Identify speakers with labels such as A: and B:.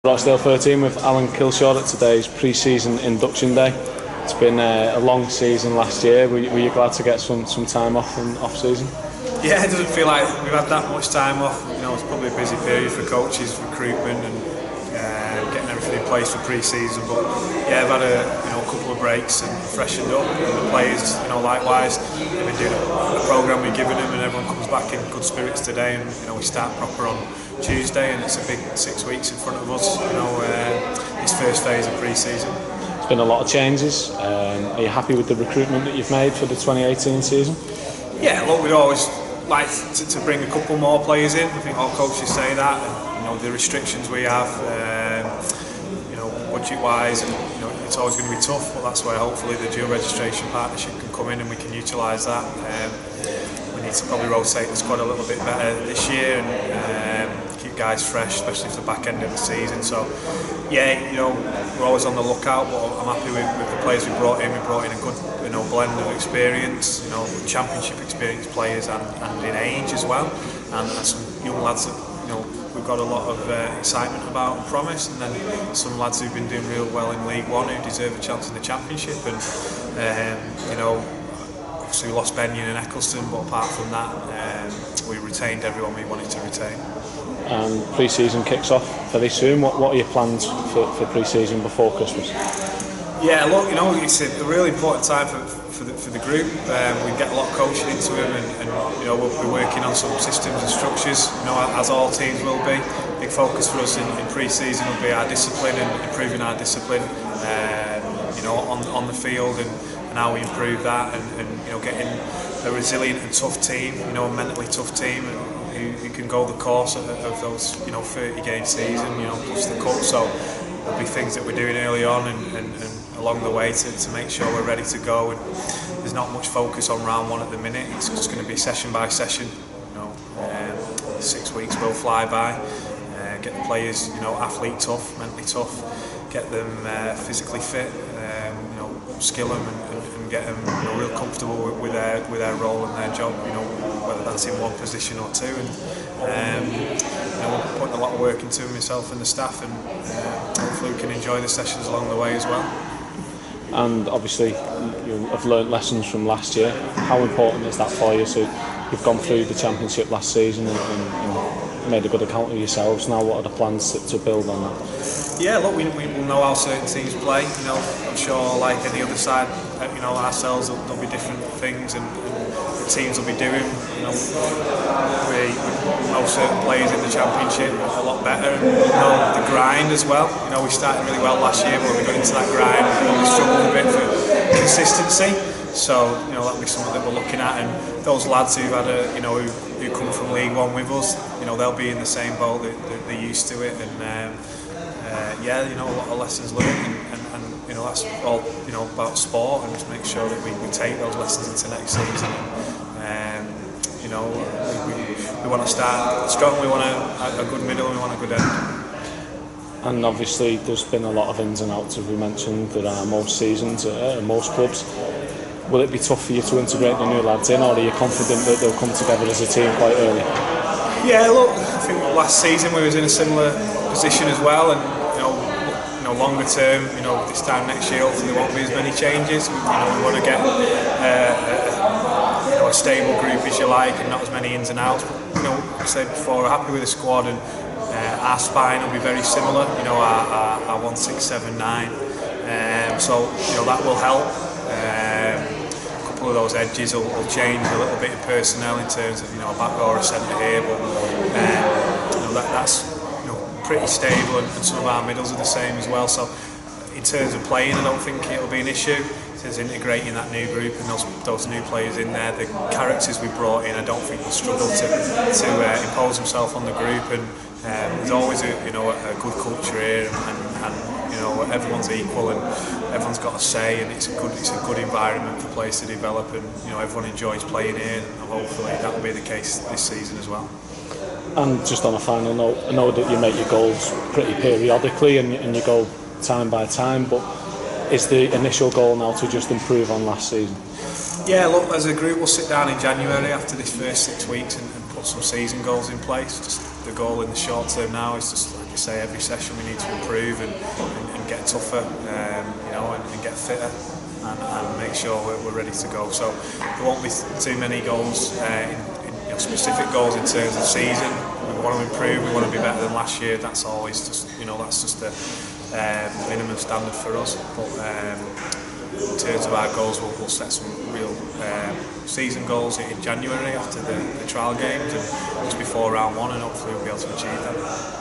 A: Rochdale 13 with Alan Kilshaw at today's pre-season induction day. It's been a long season last year. Were you glad to get some time off in off-season?
B: Yeah, it doesn't feel like we've had that much time off. It's probably a busy period for coaches, recruitment, and getting everything in place for pre-season. But yeah, I've had a couple of breaks and freshened up. And the players, likewise, they've been doing a programme we've given them, and everyone comes back in good spirits today. And we start proper on Tuesday, and it's a big 6 weeks in front of us. This first phase of pre-season.
A: There's been a lot of changes. Are you happy with the recruitment that you've made for the 2018 season?
B: Yeah, look, we'd always like to bring a couple more players in. I think all coaches say that. And, the restrictions we have, budget-wise, and it's always going to be tough. But that's where hopefully the dual registration partnership can come in, and we can utilise that. We need to probably rotate the squad a little bit better this year and keep guys fresh, especially for the back end of the season. So, yeah, we're always on the lookout. But I'm happy with the players we brought in. We brought in a good blend of experience, championship experienced players and in age as well, and some young lads that we've got a lot of excitement about and promise, and then some lads who've been doing real well in League One who deserve a chance in the Championship. And obviously we lost Benyon and Eccleston, but apart from that, we retained everyone we wanted to retain.
A: Pre-season kicks off very soon. What are your plans for pre-season before Christmas?
B: Yeah, look, it's a really important time for the group. We get a lot of coaching into them, and we'll be working on some systems and structures. As all teams will be. Big focus for us in pre-season will be our discipline and improving our discipline. On the field and how we improve that, and getting a resilient and tough team, a mentally tough team who can go the course of those 30 game season, plus the cup. So there'll be things that we're doing early on and along the way to make sure we're ready to go. And there's not much focus on round one at the minute. It's just going to be session by session. 6 weeks will fly by. Get the players, athlete tough, mentally tough. Get them physically fit. Skill them and get them real comfortable with their role and their job. Whether that's in one position or two. And we're putting a lot of work into myself and the staff, and hopefully we can enjoy the sessions along the way as well.
A: And obviously you have learnt lessons from last year. How important is that for you? So you've gone through the Championship last season and made a good account of yourselves. Now what are the plans to build on that?
B: Yeah, look, we will know how certain teams play. I'm sure like any other side, ourselves, there'll be different things and the teams will be doing. We know certain players in the Championship a lot better, and we know the grind as well. We started really well last year, but we got into that grind and we struggled a bit for consistency. So that'll be something that we're looking at, and those lads who've had who come from League One with us, they'll be in the same boat. They're used to it, and a lot of lessons learned, and that's all about sport, and just make sure that we take those lessons into next season. We want to start strong. We want a good middle. We want a good end.
A: And obviously there's been a lot of ins and outs, as we mentioned. There are most seasons at most clubs. Will it be tough for you to integrate the new lads in, or are you confident that they'll come together as a team quite early?
B: Yeah, look, I think last season we was in a similar position as well, and longer term, this time next year hopefully there won't be as many changes. We want to get a stable group, as you like, and not as many ins and outs. But, like I said before, we're happy with the squad, and our spine will be very similar. Our 1, 6, 7, 9. So that will help. A couple of those edges will change a little bit in personnel in terms of a back row or a centre here, but that's pretty stable, and some of our middles are the same as well. So in terms of playing, I don't think it'll be an issue. In terms of integrating that new group and those new players in there, the characters we brought in, I don't think will struggle to impose himself on the group. And there's always a good culture here, and everyone's equal and everyone's got a say, and it's a good environment for players to develop, and everyone enjoys playing here, and hopefully that will be the case this season as well.
A: And just on a final note, I know that you make your goals pretty periodically and you go time by time, but is the initial goal now to just improve on last season?
B: Yeah, look, as a group we'll sit down in January after this first 6 weeks and put some season goals in place. Just the goal in the short term now is just, like I say, every session we need to improve and get tougher, you know, and get fitter. And make sure we're ready to go. So there won't be too many goals, you know, specific goals in terms of season. We want to improve. We want to be better than last year. That's always just, you know, that's just the minimum standard for us. But in terms of our goals, we'll set some real season goals in January after the trial games and just before round one, and hopefully we'll be able to achieve that.